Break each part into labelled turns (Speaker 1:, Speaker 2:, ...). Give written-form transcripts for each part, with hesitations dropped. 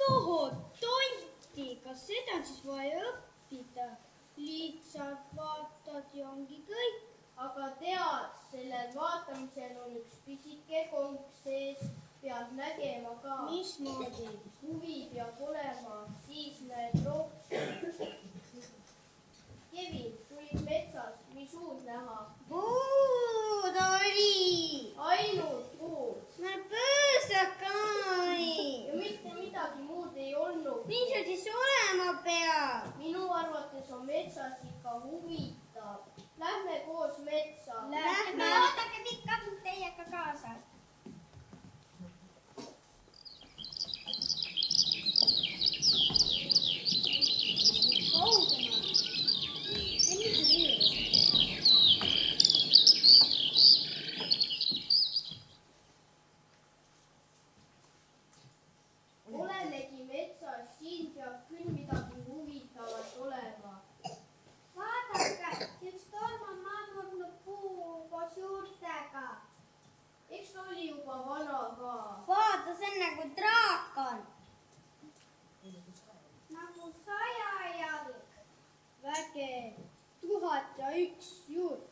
Speaker 1: Tohoh, tonti, kas seda on siis vaja õppida? Lihtsalt vaatad ja ongi kõik.
Speaker 2: Aga tead, sellel vaatamisel on üks pisike konk sees, pead nägema ka.
Speaker 1: Mismoodi?
Speaker 2: Huvi peab olema, siis näed rohkem. Kevin, tulid metsas, mis uud näha?
Speaker 1: Puud oli.
Speaker 2: Ainult puud.
Speaker 1: No põõsaka oli.
Speaker 2: Ja mitte midagi muud ei olnud.
Speaker 1: Mis sul siis olema peab?
Speaker 2: Minu arvates on metsas ikka huvitav. Lähme koos metsa.
Speaker 1: Lähme.
Speaker 3: Oodake pikka teiega kaasa.
Speaker 2: Olemegi metsas, siin peab küll midagi huvitavat olema.
Speaker 3: Vaadake, üks torm on maamurdnud puu koos juurtega.
Speaker 2: Eks ta oli juba vana ka.
Speaker 1: Vaata, see on nagu draakon.
Speaker 3: Nagu 100 jalg.
Speaker 1: Vägev. 1001 juurt.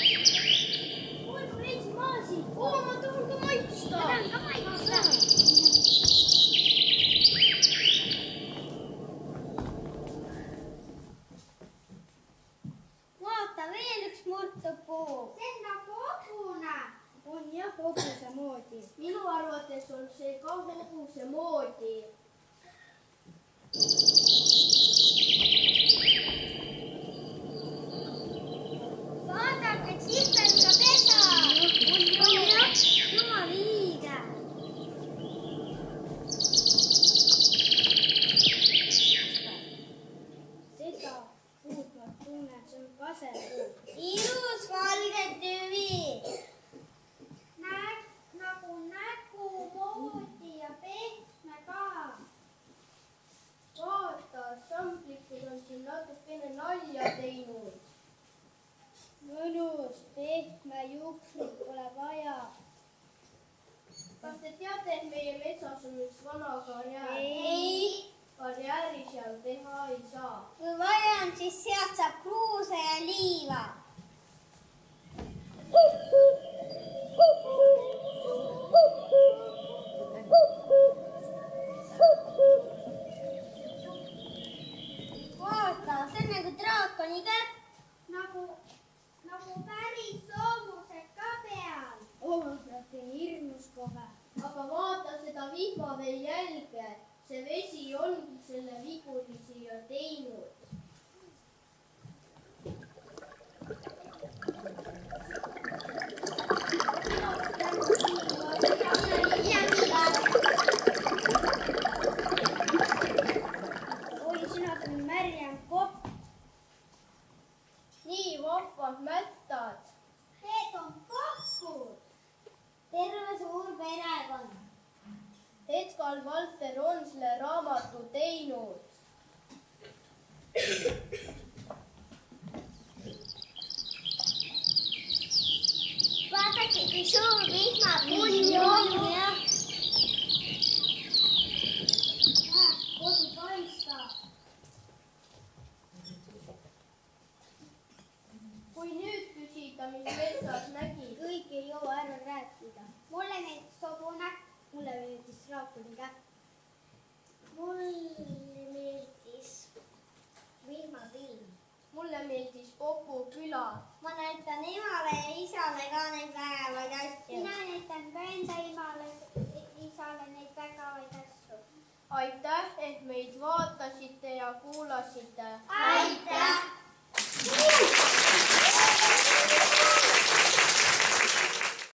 Speaker 2: Oi, ma leidsin maasi. Oo, ma tahan ka maitsta.
Speaker 3: Tahan ka maitsta.
Speaker 1: Vaata, veel üks murtupuu.
Speaker 3: See on nagu hobune.
Speaker 1: On jah, hobuse moodi.
Speaker 2: Minu arvates on see ka hobuse moodi.
Speaker 3: Vaadake, tsihveliga pesa.
Speaker 1: On jah, jumal liige. Seda puud ma tunnen, see on kasepuu. Ilus valge tüvi.
Speaker 3: Nagu nägu moodi ja pehme ka.
Speaker 2: Vaata, samblikud on siin natukene nalja teinud.
Speaker 1: Mõnus, pehme, juuksrit pole vaja.
Speaker 2: Kas te teate, et meie metsas on üks vana karjäär?
Speaker 1: Ei.
Speaker 2: Karjääri seal teha ei saa.
Speaker 1: Kui vaja on, siis sealt saab kruuse ja liiva. Vaata, see on nagu draakoni käpp.
Speaker 3: Nagu päris soovused ka peal.
Speaker 1: Oh, näete, hirmus kohe.
Speaker 2: Aga vaata seda vihmavee jälge. See vesi ongi selle viguri siia teinud.
Speaker 1: Oi, sina oled märjam kopp.
Speaker 2: Nii vahvad mättad.
Speaker 3: Need on kohkud.
Speaker 1: Terve suur perekond.
Speaker 2: Edgar Valter on selle raamatu teinud.
Speaker 3: Vaadake, kui suur vihmapuu
Speaker 1: On jah.
Speaker 3: kodu paistab.
Speaker 2: Kui nüüd küsida, mis metsas nägid,
Speaker 1: Kõik ei jõua ära rääkida.
Speaker 3: Mulle meeldis hobune.
Speaker 1: Mulle meeldis draakoni käpp.
Speaker 3: Mulle meeldis vihmapilv.
Speaker 2: mulle meeldis Popu küla.
Speaker 1: Ma näitan emale ja isale ka neid vägevaid asju.
Speaker 3: Mina näitan ka enda isale neid vägevaid asju.
Speaker 2: Aitäh, et meid vaatasite ja kuulasite.
Speaker 3: Aitäh!